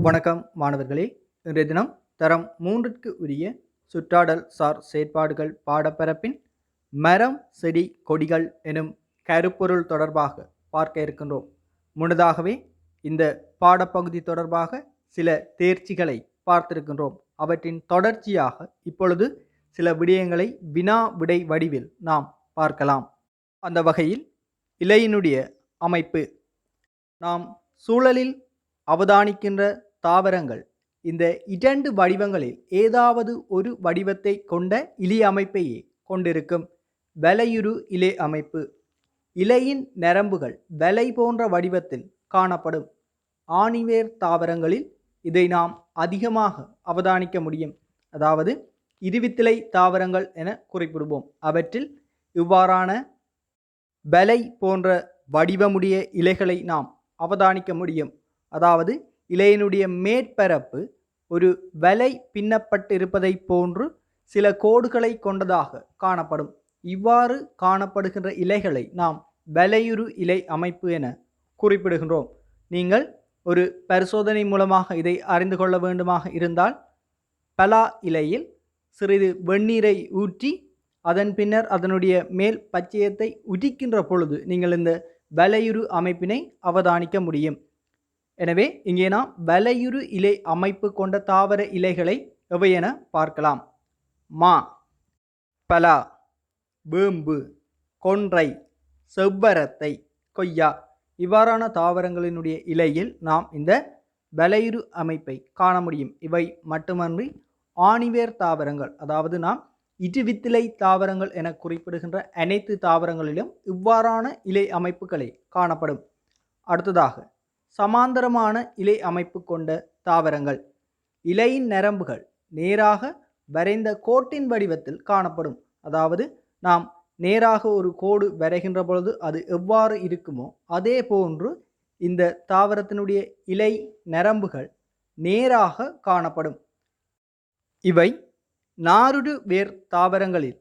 வணக்கம் மாணவர்களே. இன்றைய தினம் தரம் 3ற்கு உரிய சுற்றாடல் சார் செயற்பாடுகள் பாடப்பரப்பின் மரம் செடி கொடிகள் எனும் கருப்பொருள் தொடர்பாக பார்க்க இருக்கின்றோம். முன்னதாகவே இந்த பாடப்பகுதி தொடர்பாக சில தேர்ச்சிகளை பார்த்திருக்கின்றோம். அவற்றின் தொடர்ச்சியாக இப்பொழுது சில விடயங்களை வினா விடை வடிவில் நாம் பார்க்கலாம். அந்த வகையில் இலையினுடைய அமைப்பு, நாம் சூழலில் அவதானிக்கின்ற தாவரங்கள் இந்த இரண்டு வடிவங்களில் ஏதாவது ஒரு வடிவத்தை கொண்ட இலை அமைப்பையே கொண்டிருக்கும். வலையுரு இலை அமைப்பு. இலையின் நரம்புகள் வலை போன்ற வடிவத்தில் காணப்படும். ஆணிவேர் தாவரங்களில் இதை நாம் அதிகமாக அவதானிக்க முடியும். அதாவது இருவித்திலை தாவரங்கள் என குறிப்பிடுவோம். அவற்றில் இவ்வாறான வலை போன்ற வடிவமுடைய இலைகளை நாம் அவதானிக்க முடியும். அதாவது இலையினுடைய மேற்பரப்பு ஒரு வலை பின்னப்பட்டிருப்பதை போன்று சில கோடுகளை கொண்டதாக காணப்படும். இவ்வாறு காணப்படுகின்ற இலைகளை நாம் வலையுரு இலை அமைப்பு என குறிப்பிடுகின்றோம். நீங்கள் ஒரு பரிசோதனை மூலமாக இதை அறிந்து கொள்ள வேண்டுமாக இருந்தால், பலா இலையில் சிறிது வெந்நீரை ஊற்றி அதன் பின்னர் அதனுடைய மேல் பச்சையத்தை உதிக்கின்ற பொழுது நீங்கள் இந்த வலையுரு அமைப்பினை அவதானிக்க முடியும். எனவே இங்கே நாம் வலையுரு இலை அமைப்பு கொண்ட தாவர இலைகளை எவை என பார்க்கலாம். மா, பலா, வேம்பு, கொன்றை, செவ்வரத்தை, கொய்யா இவ்வாறான தாவரங்களினுடைய இலையில் நாம் இந்த வலையுரு அமைப்பை காண முடியும். இவை மட்டுமன்றி ஆணிவேர் தாவரங்கள், அதாவது நாம் இருவித்திலை தாவரங்கள் என குறிப்பிடுகின்ற அனைத்து தாவரங்களிலும் இவ்வாறான இலை அமைப்புகளை காணப்படும். அடுத்ததாக சமாந்தரமான இலை அமைப்பு கொண்ட தாவரங்கள். இலையின் நரம்புகள் நேராக வரைந்த கோட்டின் வடிவத்தில் காணப்படும். அதாவது நாம் நேராக ஒரு கோடு வரைகின்ற பொழுது அது எவ்வாறு இருக்குமோ அதே போன்று இந்த தாவரத்தினுடைய இலை நரம்புகள் நேராக காணப்படும். இவை நாருடு வேர் தாவரங்களில்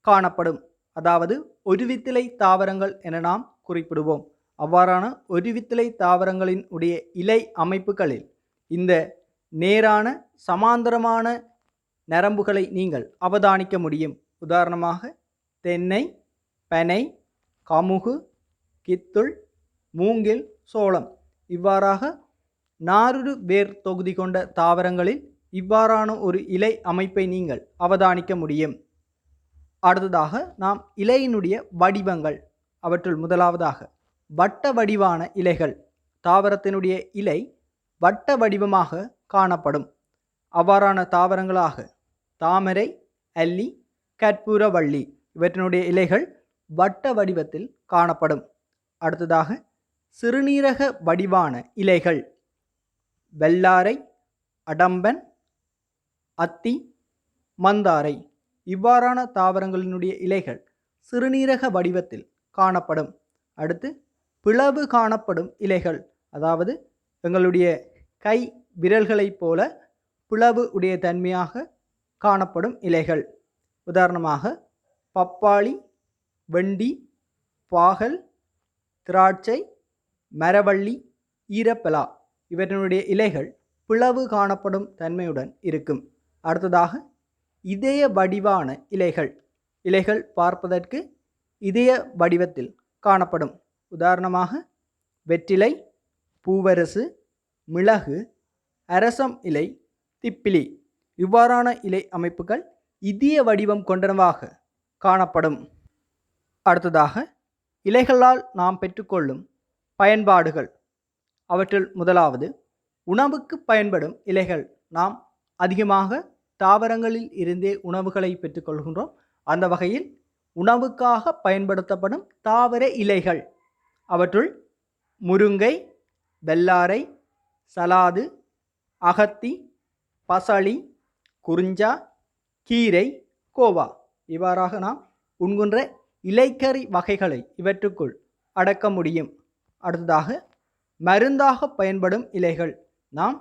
காணப்படும். அதாவது ஒருவித்திலை தாவரங்கள் என நாம் குறிப்பிடுவோம். அவ்வாறான ஒருவித்திலை தாவரங்களின் உடைய இலை அமைப்புகளில் இந்த நேரான சமாந்தரமான நரம்புகளை நீங்கள் அவதானிக்க முடியும். உதாரணமாக தென்னை, பனை, கமுகு, கித்துள், மூங்கில், சோளம் இவ்வாறாக நாருடு வேர் தொகுதி கொண்ட தாவரங்களில் இவ்வாறான ஒரு இலை அமைப்பை நீங்கள் அவதானிக்க முடியும். அடுத்ததாக நாம் இலையினுடைய வடிவங்கள். அவற்றுள் முதலாவதாக வட்ட வடிவான இலைகள். தாவரத்தினுடைய இலை வட்ட வடிவமாக காணப்படும். அவ்வாறான தாவரங்களாக தாமரை, அல்லி, கற்பூரவள்ளி இவற்றினுடைய இலைகள் வட்ட வடிவத்தில் காணப்படும். அடுத்ததாக சிறுநீரக வடிவான இலைகள். வெள்ளாரை, அடம்பன், அத்தி, மந்தாரை இவ்வாறான தாவரங்களினுடைய இலைகள் சிறுநீரக வடிவத்தில் காணப்படும். அடுத்து பிளவு காணப்படும் இலைகள். அதாவது எங்களுடைய கை விரல்களைப் போல பிளவு உடைய தன்மையாக காணப்படும் இலைகள். உதாரணமாக பப்பாளி, வெண்டி, பாகல், திராட்சை, மரவள்ளி, ஈரப்பலா இவற்றினுடைய இலைகள் பிளவு காணப்படும் தன்மையுடன் இருக்கும். அடுத்ததாக இதய வடிவான இலைகள். இலைகள் பார்ப்பதற்கு இதய வடிவத்தில் காணப்படும். உதாரணமாக வெற்றிலை, பூவரசு, மிளகு, அரசம் இலை, திப்பிலி இவ்வாறான இலை அமைப்புகள் இதய வடிவம் கொண்டனவாக காணப்படும். அடுத்ததாக இலைகளால் நாம் பெற்றுக்கொள்ளும் பயன்பாடுகள். அவற்றில் முதலாவது உணவுக்கு பயன்படும் இலைகள். நாம் அதிகமாக தாவரங்களில் இருந்தே உணவுகளை பெற்றுக்கொள்கின்றோம். அந்த வகையில் உணவுக்காக பயன்படுத்தப்படும் தாவர இலைகள். அவற்றுள் முருங்கை, வெள்ளாரை, சலாது, அகத்தி, பசளி, குறிஞ்சா, கீரை, கோவா இவ்வாறாக நாம் உண்கின்ற இலைக்கறி வகைகளை இவற்றுக்குள் அடக்க முடியும். அடுத்ததாக மருந்தாக பயன்படும் இலைகள். நாம்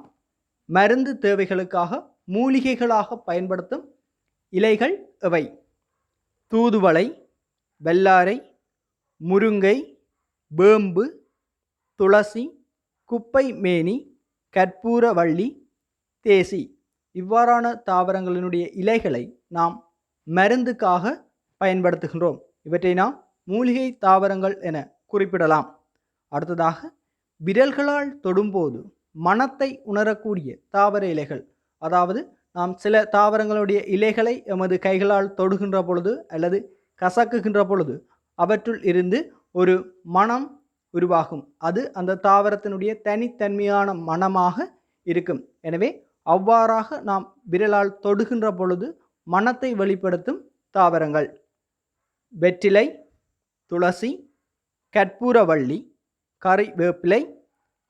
மருந்து தேவைகளுக்காக மூலிகைகளாக பயன்படுத்தும் இலைகள் எவை? தூதுவளை, வெள்ளாரை, முருங்கை, வேம்பு, துளசி, குப்பை மேனி, கற்பூரவள்ளி, தேசி இவ்வாறான தாவரங்களினுடைய இலைகளை நாம் மருந்துக்காக பயன்படுத்துகின்றோம். இவற்றை நாம் மூலிகை தாவரங்கள் என குறிப்பிடலாம். அடுத்ததாக விரல்களால் தொடும்போது மணத்தை உணரக்கூடிய தாவர இலைகள், அதாவது நாம் சில தாவரங்களுடைய இலைகளை எமது கைகளால் தொடுகின்ற பொழுது அல்லது கசக்குகின்ற பொழுது அவற்றுள் இருந்து ஒரு மணம் உருவாகும். அது அந்த தாவரத்தினுடைய தனித்தன்மையான மணமாக இருக்கும். எனவே அவ்வாறாக நாம் விரலால் தொடுகின்ற பொழுது மணத்தை வெளிப்படுத்தும் தாவரங்கள் வெற்றிலை, துளசி, கற்பூரவள்ளி, கறிவேப்பிலை,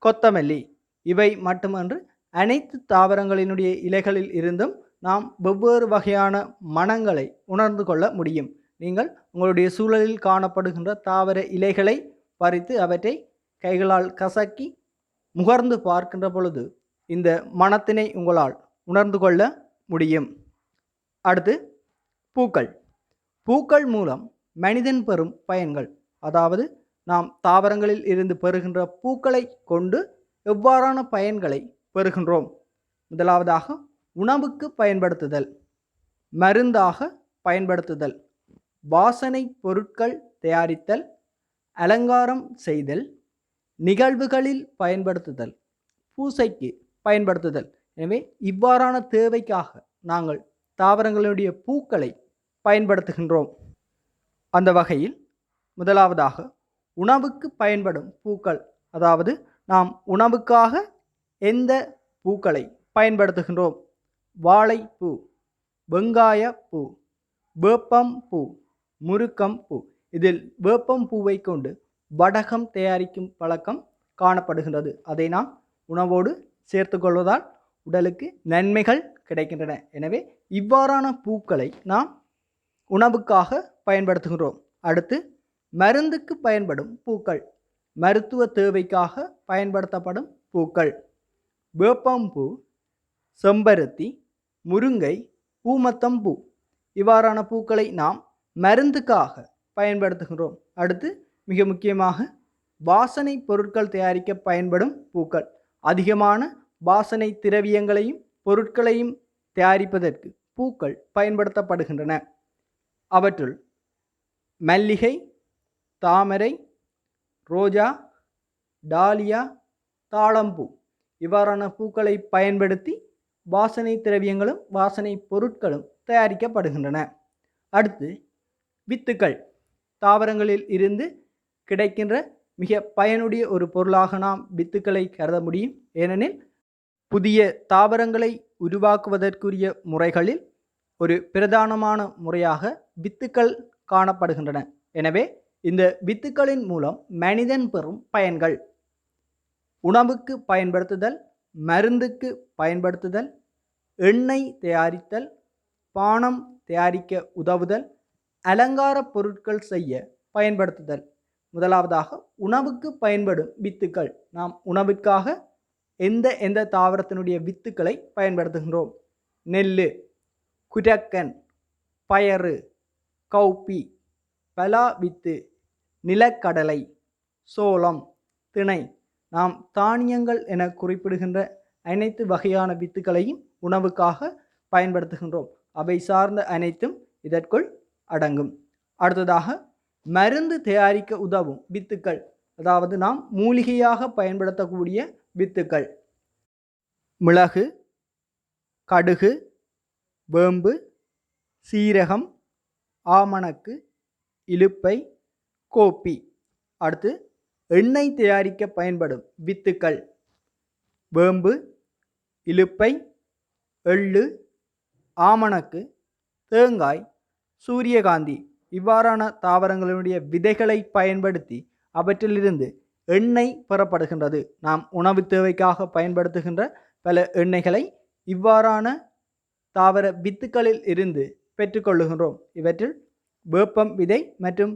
கொத்தமல்லி இவை மட்டுமன்று அனைத்து தாவரங்களினுடைய இலைகளில் இருந்தும் நாம் வெவ்வேறு வகையான மணங்களை உணர்ந்து கொள்ள முடியும். நீங்கள் உங்களுடைய சூழலில் காணப்படுகின்ற தாவர இலைகளை பறித்து அவற்றை கைகளால் கசக்கி முகர்ந்து பார்க்கின்ற பொழுது இந்த மணத்தினை உங்களால் உணர்ந்து கொள்ள முடியும். அடுத்து பூக்கள். பூக்கள் மூலம் மனிதன் பெறும் பயன்கள், அதாவது நாம் தாவரங்களில் இருந்து பெறுகின்ற பூக்களை கொண்டு எவ்வாறான பயன்களை பெறுகின்றோம். முதலாவதாக உணவுக்கு பயன்படுத்துதல், மருந்தாக பயன்படுத்துதல், வாசனை பொருட்கள் தயாரித்தல், அலங்காரம் செய்தல், நிகழ்வுகளில் பயன்படுத்துதல், பூசைக்கு பயன்படுத்துதல். எனவே இவ்வாறான தேவைக்காக நாங்கள் தாவரங்களுடைய பூக்களை பயன்படுத்துகின்றோம். அந்த வகையில் முதலாவதாக உணவுக்கு பயன்படும் பூக்கள், அதாவது நாம் உணவுக்காக எந்த பூக்களை பயன்படுத்துகின்றோம்? வாழைப்பூ, வெங்காயப்பூ, வேப்பம் பூ, முருக்கம் பூ. இதில் வேப்பம் பூவை கொண்டு வடகம் தயாரிக்கும் பழக்கம் காணப்படுகின்றது. அதை நாம் உணவோடு சேர்த்து கொள்வதால் உடலுக்கு நன்மைகள் கிடைக்கின்றன. எனவே இவ்வாறான பூக்களை நாம் உணவுக்காக பயன்படுத்துகின்றோம். அடுத்து மருந்துக்கு பயன்படும் பூக்கள், மருத்துவ தேவைக்காக பயன்படுத்தப்படும் பூக்கள், வேப்பம்பூ, செம்பருத்தி, முருங்கை, ஊமத்தம்பூ இவ்வாறான பூக்களை நாம் மருந்துக்காக பயன்படுத்துகின்றோம். அடுத்து மிக முக்கியமாக வாசனை பொருட்கள் தயாரிக்க பயன்படும் பூக்கள். அதிகமான வாசனை திரவியங்களையும் பொருட்களையும் தயாரிப்பதற்கு பூக்கள் பயன்படுத்தப்படுகின்றன. அவற்றுள் மல்லிகை, தாமரை, ரோஜா, டாலியா, தாழம்பூ இவ்வாறான பூக்களை பயன்படுத்தி வாசனை திரவியங்களும் வாசனை பொருட்களும் தயாரிக்கப்படுகின்றன. அடுத்து வித்துக்கள். தாவரங்களில் இருந்து கிடைக்கின்ற மிக பயனுடைய ஒரு பொருளாக நாம் வித்துக்களை கருத முடியும். ஏனெனில் புதிய தாவரங்களை உருவாக்குவதற்குரிய முறைகளில் ஒரு பிரதானமான முறையாக வித்துக்கள் காணப்படுகின்றன. எனவே இந்த வித்துக்களின் மூலம் மனிதன் பெறும் பயன்கள்: உணவுக்கு பயன்படுத்துதல், மருந்துக்கு பயன்படுத்துதல், எண்ணெய் தயாரித்தல், பானம் தயாரிக்க உதவுதல், அலங்கார பொருட்கள் செய்ய பயன்படுத்துதல். முதலாவதாக உணவுக்கு பயன்படும் வித்துக்கள். நாம் உணவிற்காக எந்த தாவரத்தினுடைய வித்துக்களை பயன்படுத்துகின்றோம்? நெல், குரக்கன், பயறு, கௌப்பி, பலா வித்து, நிலக்கடலை, சோளம், திணை. நாம் தானியங்கள் என குறிப்பிடுகின்ற அனைத்து வகையான வித்துக்களையும் உணவுக்காக பயன்படுத்துகின்றோம். அவை சார்ந்த அனைத்தும் இதற்குள் அடங்கும். அடுத்ததாக மருந்து தயாரிக்க உதவும் வித்துக்கள், அதாவது நாம் மூலிகையாக பயன்படுத்தக்கூடிய வித்துக்கள்: மிளகு, கடுகு, வேம்பு, சீரகம், ஆமணக்கு, இலுப்பை, கோப்பி. அடுத்து எண்ணெய் தயாரிக்க பயன்படும் வித்துக்கள்: வேம்பு, இலுப்பை, எள்ளு, ஆமணக்கு, தேங்காய், சூரியகாந்தி இவ்வாறான தாவரங்களுடைய விதைகளை பயன்படுத்தி அவற்றிலிருந்து எண்ணெய் பெறப்படுகின்றது. நாம் உணவு தேவைக்காக பயன்படுத்துகின்ற பல எண்ணெய்களை இவ்வாறான தாவர வித்துக்களில் இருந்து பெற்றுக்கொள்ளுகின்றோம். இவற்றில் வேப்பம் விதை மற்றும்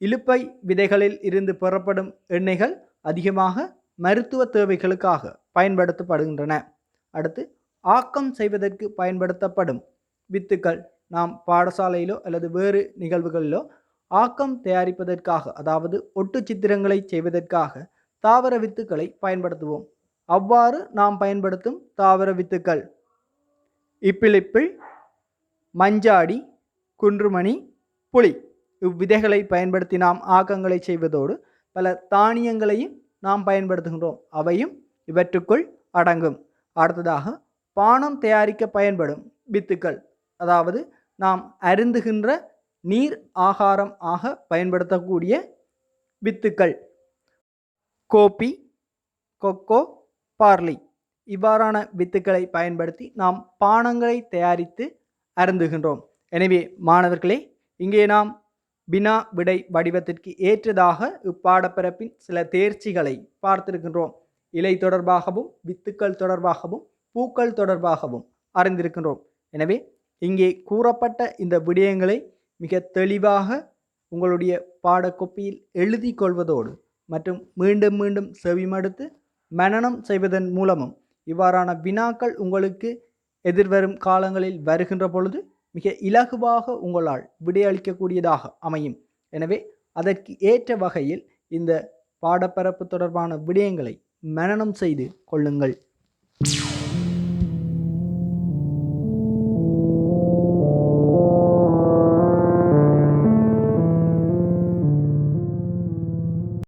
இலுப்பை விதைகளில் இருந்து பெறப்படும் எண்ணெய்கள் அதிகமாக மருத்துவ தேவைகளுக்காக பயன்படுத்தப்படுகின்றன. அடுத்து ஆக்கம் செய்வதற்கு பயன்படுத்தப்படும் வித்துக்கள். நாம் பாடசாலையிலோ அல்லது வேறு நிகழ்வுகளிலோ ஆக்கம் தயாரிப்பதற்காக, அதாவது ஒட்டு சித்திரங்களை செய்வதற்காக தாவர வித்துக்களை பயன்படுத்துவோம். அவ்வாறு நாம் பயன்படுத்தும் தாவர வித்துக்கள் இப்பிலிப்பிள், மஞ்சாடி, குன்றுமணி, புளி இவ்விதைகளை பயன்படுத்தி நாம் ஆக்கங்களை செய்வதோடு பல தானியங்களையும் நாம் பயன்படுத்துகின்றோம். அவையும் இவற்றுக்குள் அடங்கும். அடுத்ததாக பானம் தயாரிக்க பயன்படும் வித்துக்கள், அதாவது நாம் அருந்துகின்ற நீர் ஆகாரம் ஆக பயன்படுத்தக்கூடிய வித்துக்கள் கோபி, கொக்கோ, பார்லி இவ்வாறான வித்துக்களை பயன்படுத்தி நாம் பானங்களை தயாரித்து அருந்துகின்றோம். எனவே மாணவர்களே, இங்கே நாம் வினா விடை வடிவத்திற்கு ஏற்றதாக இப்பாடப்பரப்பின் சில தேர்ச்சிகளை பார்த்திருக்கின்றோம். இலை தொடர்பாகவும் வித்துக்கள் தொடர்பாகவும் பூக்கள் தொடர்பாகவும் அறிந்திருக்கின்றோம். எனவே இங்கே கூறப்பட்ட இந்த விடயங்களை மிக தெளிவாக உங்களுடைய பாடக்கோப்பியில் எழுதி கொள்வதோடு மற்றும் மீண்டும் மீண்டும் செவிமடுத்து மனனம் செய்வதன் மூலமும் இவ்வாறான வினாக்கள் உங்களுக்கு எதிர்வரும் காலங்களில் வருகின்ற பொழுது மிக இலகுவாக உங்களால் விடையளிக்கக்கூடியதாக அமையும். எனவே அதற்கு ஏற்ற வகையில் இந்த பாடப்பரப்பு தொடர்பான விடயங்களை மனனம் செய்து கொள்ளுங்கள்.